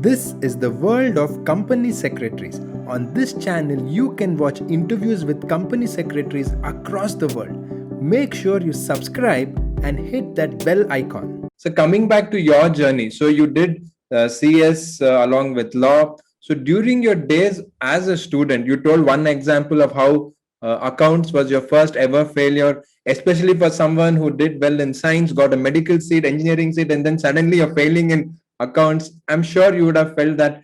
This is the world of company secretaries. On this channel, you can watch interviews with company secretaries across the world. Make sure you subscribe and hit that bell icon. So coming back to your journey, so you did CS along with law. So during your days as a student, you told one example of how accounts was your first ever failure, especially for someone who did well in science, got a medical seat, engineering seat, and then suddenly you're failing in accounts. I'm sure you would have felt that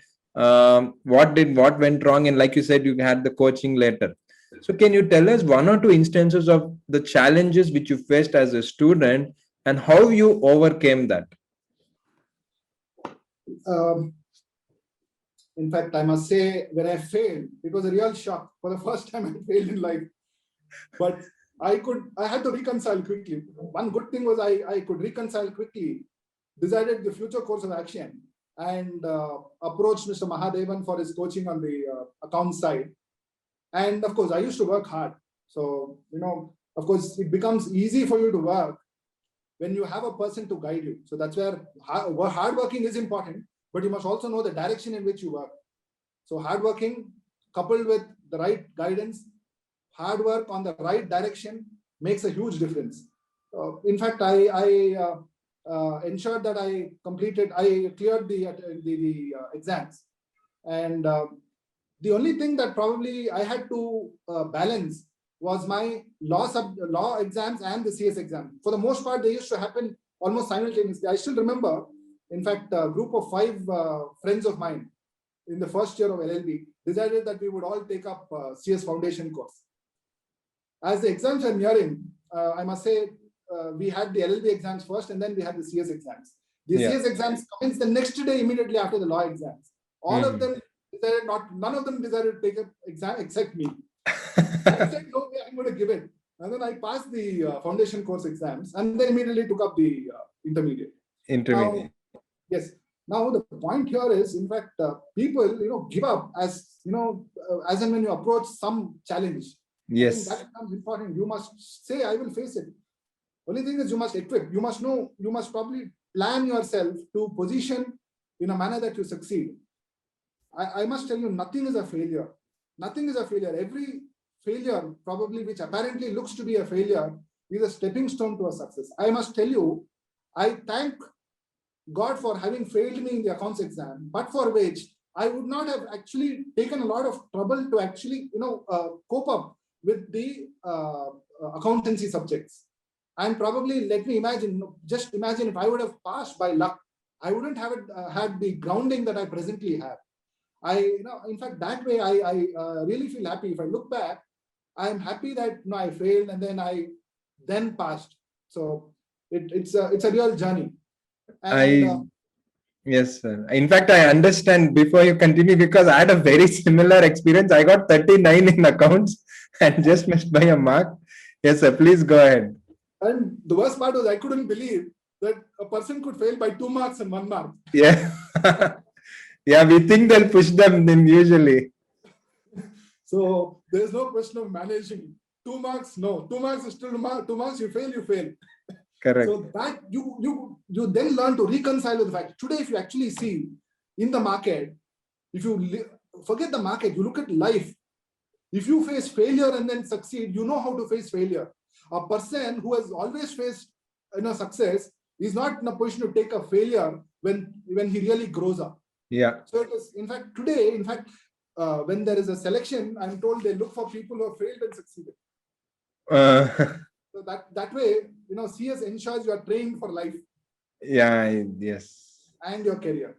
what went wrong, and like you said, you had the coaching later. So can you tell us one or two instances of the challenges which you faced as a student and how you overcame that? In fact, I must say, when I failed, it was a real shock. For the first time I failed in life. But I had to reconcile quickly. One good thing was I could reconcile quickly, decided the future course of action, and approached Mr. Mahadevan for his coaching on the account side. And of course, I used to work hard. So, of course, it becomes easy for you to work when you have a person to guide you. So that's where hard working is important, but you must also know the direction in which you work. So hard working coupled with the right guidance, hard work on the right direction makes a huge difference. In fact, I ensured that I cleared the exams. And the only thing that probably I had to balance was my law exams and the CS exam. For the most part, they used to happen almost simultaneously. I still remember, in fact, a group of 5 friends of mine in the first year of LLB decided that we would all take up CS foundation course. As the exams are nearing, I must say, we had the LLB exams first and then we had the CS exams. The CS exams commenced the next day immediately after the law exams. All of them decided none of them decided to take an exam except me. I said, no way, I'm going to give it. And then I passed the foundation course exams and then immediately took up the intermediate. Yes. Now the point here is, in fact, people, give up as and when you approach some challenge. Yes. That becomes important. You must say, I will face it. Only thing is you must equip. You must know, you must probably plan yourself to position in a manner that you succeed. I must tell you, nothing is a failure. Nothing is a failure. Every failure, probably which apparently looks to be a failure, is a stepping stone to a success. I must tell you, I thank God for having failed me in the accounts exam, but for which I would not have actually taken a lot of trouble to actually, cope up with the accountancy subjects. And probably, let me imagine, just imagine if I would have passed by luck, I wouldn't have had the grounding that I presently have. In fact, that way I really feel happy. If I look back, I'm happy that I failed and then I passed. So it's a real journey. And, yes, sir. In fact, I understand before you continue because I had a very similar experience. I got 39 in accounts and just missed by a mark. Yes, sir. Please go ahead. And the worst part was I couldn't believe that a person could fail by 2 marks and 1 mark. Yeah. Yeah, we think they'll push them then usually. So there's no question of managing. 2 marks, no. 2 marks is still 2 marks. You fail, you fail. Correct. So that you then learn to reconcile with the fact. Today, if you actually see in the market, if you forget the market, you look at life. If you face failure and then succeed, you know how to face failure. A person who has always faced success is not in a position to take a failure when he really grows up. Yeah. So it is, in fact, today, when there is a selection, I'm told they look for people who have failed and succeeded. So that way, CS ensures you are trained for life. Yeah, yes. And your career.